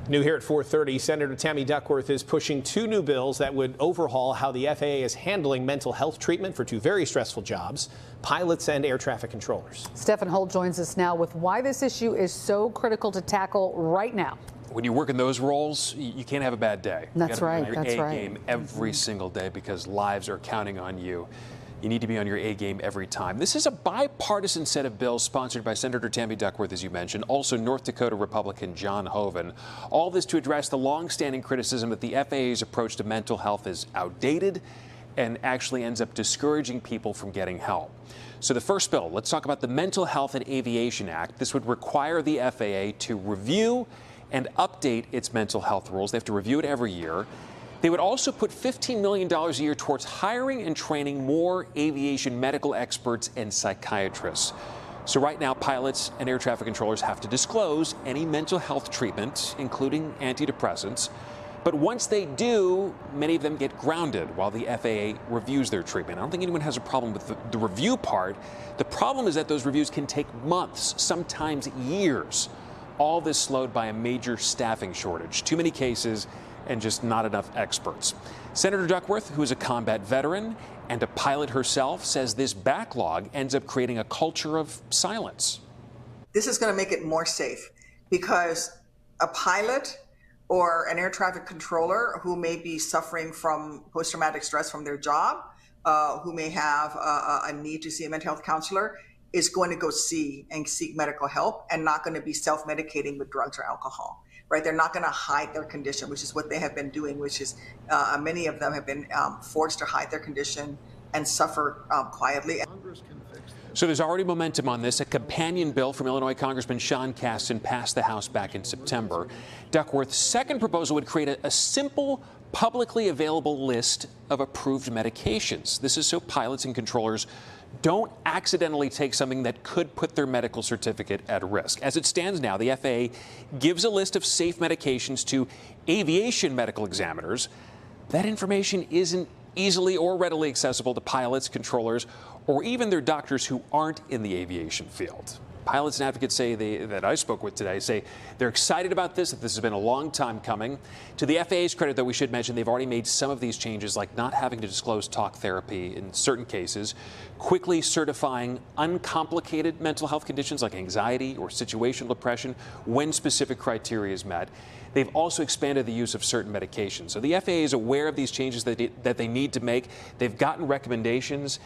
New here at 4:30, Senator Tammy Duckworth is pushing two new bills that would overhaul how the FAA is handling mental health treatment for two very stressful jobs, pilots and air traffic controllers. Stefan Holt joins us now with why this issue is so critical to tackle right now. When you work in those roles, you can't have a bad day. That's right. That's right. Game every single day because lives are counting on you. You need to be on your A game every time. This is a bipartisan set of bills sponsored by Senator Tammy Duckworth, as you mentioned, also North Dakota Republican John Hoven. All this to address the long-standing criticism that the FAA's approach to mental health is outdated and actually ends up discouraging people from getting help. So the first bill, let's talk about the Mental Health and Aviation Act. This would require the FAA to review and update its mental health rules. They have to review it every year. They would also put $15 million a year towards hiring and training more aviation medical experts and psychiatrists. So right now, pilots and air traffic controllers have to disclose any mental health treatment, including antidepressants. But once they do, many of them get grounded while the FAA reviews their treatment. I don't think anyone has a problem with the review part. The problem is that those reviews can take months, sometimes years. All this slowed by a major staffing shortage. Too many cases and just not enough experts. Senator Duckworth, who is a combat veteran and a pilot herself, says this backlog ends up creating a culture of silence. This is going to make it more safe because a pilot or an air traffic controller who may be suffering from post-traumatic stress from their job, who may have a need to see a mental health counselor, is going to go seek medical help and not going to be self-medicating with drugs or alcohol. Right? They're not going to hide their condition, which is what they have been doing, which is many of them have been forced to hide their condition and suffer quietly. So there's already momentum on this. A companion bill from Illinois Congressman Sean Casten passed the House back in September. Duckworth's second proposal would create a simple, publicly available list of approved medications. This is so pilots and controllers don't accidentally take something that could put their medical certificate at risk. As it stands now, the FAA gives a list of safe medications to aviation medical examiners. That information isn't easily or readily accessible to pilots, controllers, or even their doctors who aren't in the aviation field. Pilots and advocates that I spoke with today say they're excited about this, that this has been a long time coming. To the FAA's credit, though, we should mention they've already made some of these changes, like not having to disclose talk therapy in certain cases, quickly certifying uncomplicated mental health conditions like anxiety or situational depression when specific criteria is met. They've also expanded the use of certain medications. So the FAA is aware of these changes that they need to make. They've gotten recommendations.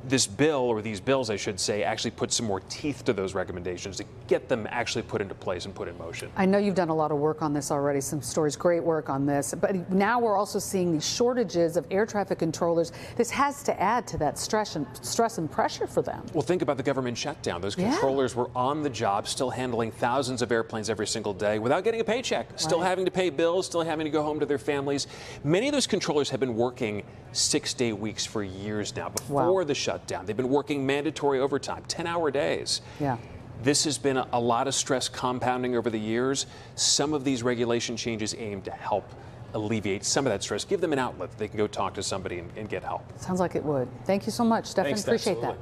This bill, or these bills, I should say, actually put some more teeth to those recommendations to get them actually put into place and put in motion. I know you've done a lot of work on this already, some stories, great work on this, but now we're also seeing these shortages of air traffic controllers. This has to add to that stress and pressure for them. Well, think about the government shutdown. Those controllers were on the job, still handling thousands of airplanes every single day without getting a paycheck, still having to pay bills, still having to go home to their families. Many of those controllers have been working 6-day weeks for years now before the shutdown. They've been working mandatory overtime, 10-hour days. Yeah. This has been a lot of stress compounding over the years. Some of these regulation changes aim to help alleviate some of that stress, give them an outlet that they can go talk to somebody and get help. Sounds like it would. Thank you so much, Stefan. Thanks, appreciate that.